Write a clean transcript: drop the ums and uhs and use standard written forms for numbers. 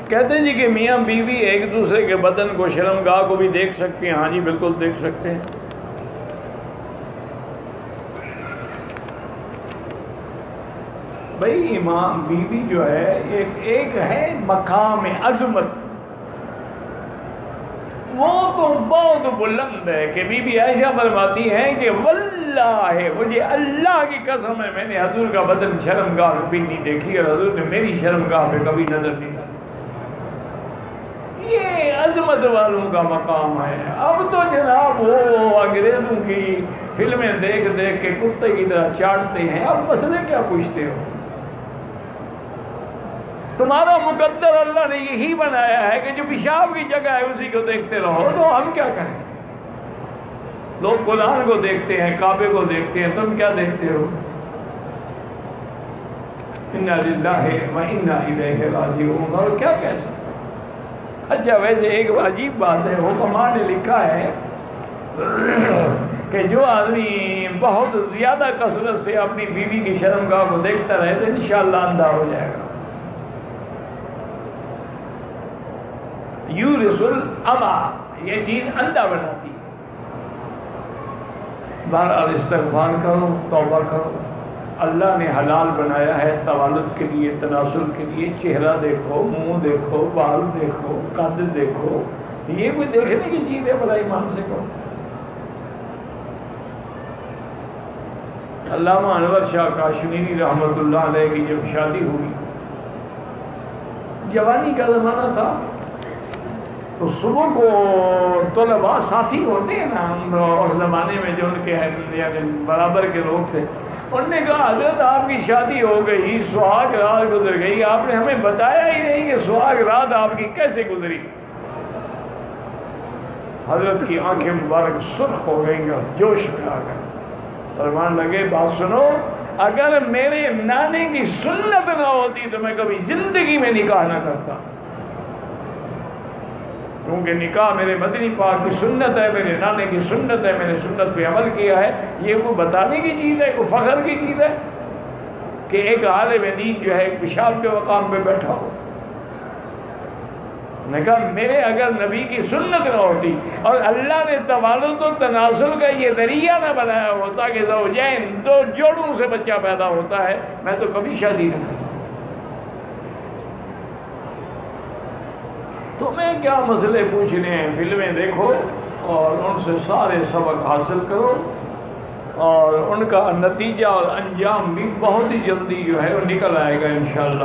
کہتے ہیں جی کہ میاں بیوی ایک دوسرے کے بدن کو، شرمگاہ کو بھی دیکھ سکتے ہیں. ہاں جی بالکل دیکھ سکتے ہیں. بھائی امام بیوی جو ہے ایک ہے مقام عظمت، وہ تو بہت بلند ہے کہ بی بی عائشہ فرماتی ہیں کہ واللہ مجھے اللہ کی قسم ہے میں نے حضور کا بدن شرمگاہ میں بھی نہیں دیکھی اور حضور نے میری شرمگاہ پہ کبھی نظر نہیں ڈالی. یہ عظمت والوں کا مقام ہے. اب تو جناب وہ انگریزوں کی فلمیں دیکھ دیکھ کے کتے کی طرح چاٹتے ہیں. اب مسئلے کیا پوچھتے ہو؟ تمہارا مقدر اللہ نے یہی بنایا ہے کہ جو پیشاب کی جگہ ہے اسی کو دیکھتے رہو، تو ہم کیا کریں؟ لوگ قرآن کو دیکھتے ہیں، کعبے کو دیکھتے ہیں، تم کیا دیکھتے ہو؟ انا للہ و انا الیہ راجعون. اور کیا کہہ سکتے؟ اچھا ویسے ایک عجیب بات ہے، حکماء نے لکھا ہے کہ جو آدمی بہت زیادہ کثرت سے اپنی بیوی کی شرمگاہ کو دیکھتا رہے تو انشاءاللہ اندھا ہو جائے گا. یورث العمی، یہ چیز اندھا بناتی ہے. بہرحال استغفار کرو، توبہ کرو. اللہ نے حلال بنایا ہے توالد کے لیے، تناسل کے لیے. چہرہ دیکھو، منہ دیکھو، بال دیکھو، قد دیکھو. یہ کوئی دیکھنے کی چیز ہے بھلا ایمان سے کہو؟ علامہ انور شاہ کاشمیری رحمۃ اللہ علیہ کی جب شادی ہوئی، جوانی کا زمانہ تھا، تو صبح کو طلباء ساتھی ہوتے ہیں نا اس زمانے میں جو ان کے یعنی برابر کے لوگ تھے، انہوں نے کہا حضرت آپ کی شادی ہو گئی، سہاگ رات گزر گئی، آپ نے ہمیں بتایا ہی نہیں کہ سہاگ رات آپ کی کیسے گزری. حضرت کی آنکھیں مبارک سرخ ہو گئیں اور جوش میں آ گئے. فرمان لگے بات سنو، اگر میرے نانے کی سنت نہ ہوتی تو میں کبھی زندگی میں نکاح نہ کرتا، کیونکہ نکاح میرے مدنی پاک کی سنت ہے، میرے نانے کی سنت ہے، میں نے سنت پہ عمل کیا ہے. یہ کوئی بتانے کی چیز ہے، کوئی فخر کی چیز ہے کہ ایک عالم دین جو ہے ایک پیشاب کے مقام پہ بیٹھا ہو؟ میں کہا میرے اگر نبی کی سنت نہ ہوتی اور اللہ نے توالد و تناسل کا یہ ذریعہ نہ بنایا ہوتا کہ زوجین دو جوڑوں سے بچہ پیدا ہوتا ہے، میں تو کبھی شادی نہ کرتا. تمہیں کیا مسئلے پوچھنے ہیں؟ فلمیں دیکھو اور ان سے سارے سبق حاصل کرو، اور ان کا نتیجہ اور انجام بھی بہت ہی جلدی جو ہے وہ نکل آئے گا انشاءاللہ.